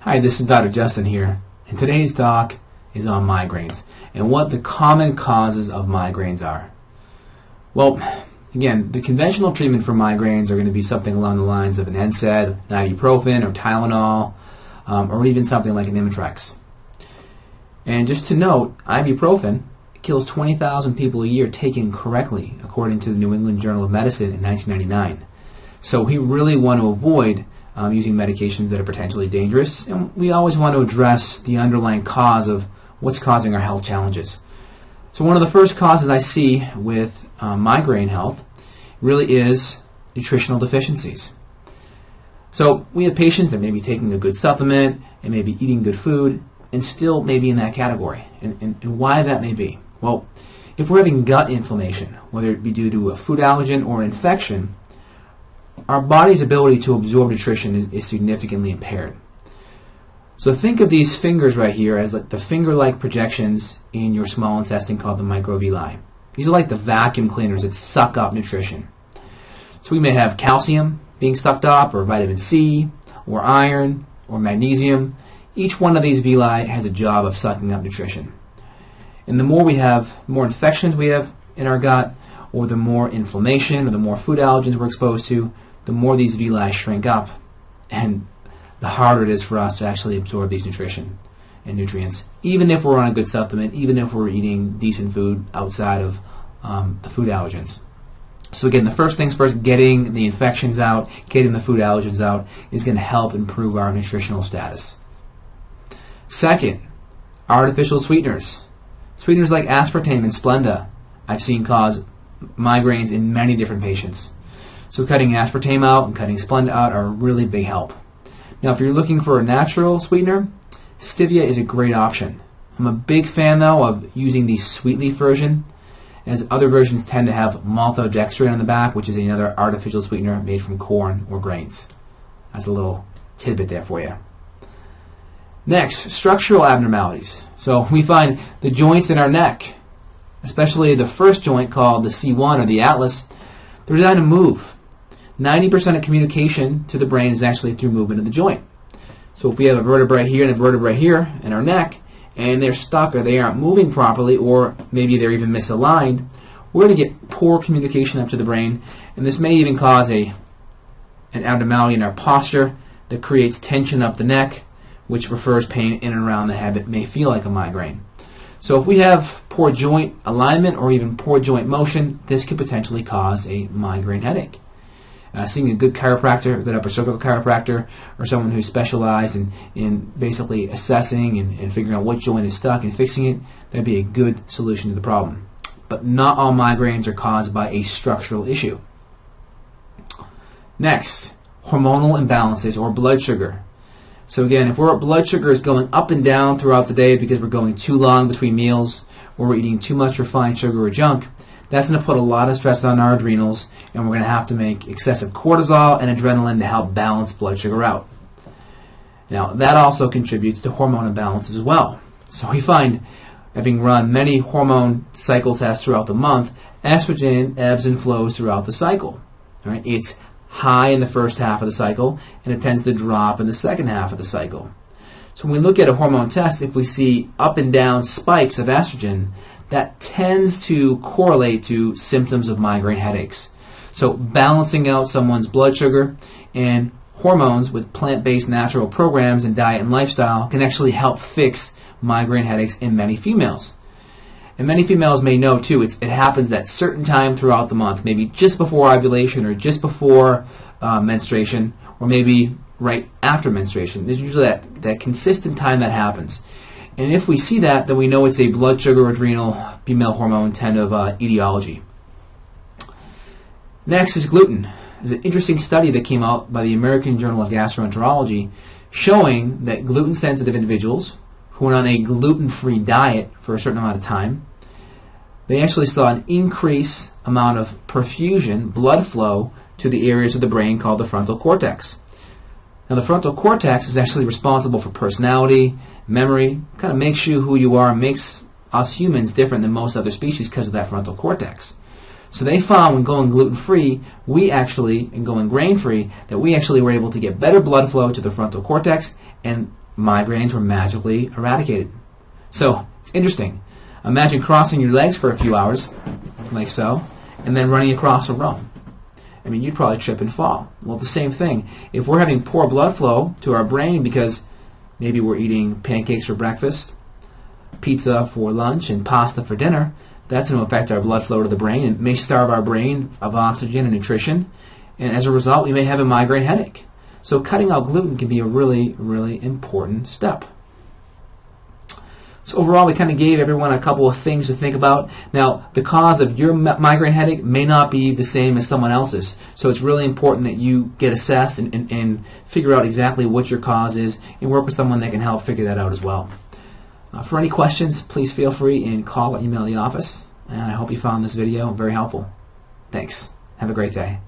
Hi, this is Dr. Justin here, and today's talk is on migraines and what the common causes of migraines are. Well, again, the conventional treatment for migraines are going to be something along the lines of an NSAID, an ibuprofen, or Tylenol, or even something like an Imitrex. And just to note, ibuprofen kills 20,000 people a year taken correctly, according to the New England Journal of Medicine in 1999. So we really want to avoid using medications that are potentially dangerous, and we always want to address the underlying cause of what's causing our health challenges. So one of the first causes I see with migraine health really is nutritional deficiencies. So we have patients that may be taking a good supplement and may be eating good food and still may be in that category. And why that may be? Well, if we're having gut inflammation, whether it be due to a food allergen or an infection, our body's ability to absorb nutrition is significantly impaired. So think of these fingers right here as like the finger-like projections in your small intestine called the microvilli. These are like the vacuum cleaners that suck up nutrition. So we may have calcium being sucked up, or vitamin C, or iron, or magnesium. Each one of these villi has a job of sucking up nutrition. And the more infections we have in our gut, or the more inflammation, or the more food allergens we're exposed to, the more these villi shrink up, and the harder it is for us to actually absorb these nutrition and nutrients, even if we're on a good supplement, even if we're eating decent food outside of the food allergens. So again, the first things first, getting the infections out, getting the food allergens out is going to help improve our nutritional status. Second, artificial sweeteners. Sweeteners like aspartame and Splenda I've seen cause migraines in many different patients. So cutting aspartame out and cutting Splenda out are a really big help. Now if you're looking for a natural sweetener, stevia is a great option. I'm a big fan though of using the sweet leaf version, as other versions tend to have maltodextrin on the back, which is another artificial sweetener made from corn or grains. That's a little tidbit there for you. Next, structural abnormalities. So we find the joints in our neck, especially the first joint called the C1 or the atlas, they're designed to move. 90% of communication to the brain is actually through movement of the joint. So if we have a vertebrae here and a vertebrae here in our neck, and they're stuck or they aren't moving properly, or maybe they're even misaligned, we're going to get poor communication up to the brain, and this may even cause an abnormality in our posture that creates tension up the neck, which refers pain in and around the head that may feel like a migraine. So if we have poor joint alignment or even poor joint motion, this could potentially cause a migraine headache. Seeing a good chiropractor, a good upper cervical chiropractor, or someone who's specialized in basically assessing and figuring out what joint is stuck and fixing it, that'd be a good solution to the problem. But not all migraines are caused by a structural issue. Next, hormonal imbalances or blood sugar. So again, if our blood sugar is going up and down throughout the day because we're going too long between meals, or we're eating too much refined sugar or junk, that's going to put a lot of stress on our adrenals, and we're going to have to make excessive cortisol and adrenaline to help balance blood sugar out. Now, that also contributes to hormone imbalance as well. So we find, having run many hormone cycle tests throughout the month, estrogen ebbs and flows throughout the cycle. All right? It's high in the first half of the cycle, and it tends to drop in the second half of the cycle. So when we look at a hormone test, if we see up and down spikes of estrogen, that tends to correlate to symptoms of migraine headaches. So balancing out someone's blood sugar and hormones with plant-based natural programs and diet and lifestyle can actually help fix migraine headaches in many females. And many females may know too, it happens at certain time throughout the month, maybe just before ovulation or just before menstruation, or maybe right after menstruation. There's usually that consistent time that happens. And if we see that, then we know it's a blood sugar, adrenal, female hormone kind of etiology. Next is gluten. There's an interesting study that came out by the American Journal of Gastroenterology showing that gluten-sensitive individuals who were on a gluten-free diet for a certain amount of time, they actually saw an increased amount of perfusion, blood flow, to the areas of the brain called the frontal cortex. Now the frontal cortex is actually responsible for personality, memory, kind of makes you who you are, makes us humans different than most other species because of that frontal cortex. So they found when going gluten-free, and going grain-free, that we actually were able to get better blood flow to the frontal cortex, and migraines were magically eradicated. So it's interesting. Imagine crossing your legs for a few hours, like so, and then running across a room. I mean, you'd probably trip and fall. Well, the same thing. If we're having poor blood flow to our brain because maybe we're eating pancakes for breakfast, pizza for lunch, and pasta for dinner, that's going to affect our blood flow to the brain and may starve our brain of oxygen and nutrition. And as a result, we may have a migraine headache. So cutting out gluten can be a really, really important step. So overall, we kind of gave everyone a couple of things to think about. Now, the cause of your migraine headache may not be the same as someone else's. So it's really important that you get assessed and figure out exactly what your cause is and work with someone that can help figure that out as well. For any questions, please feel free and call or email the office. And I hope you found this video very helpful. Thanks. Have a great day.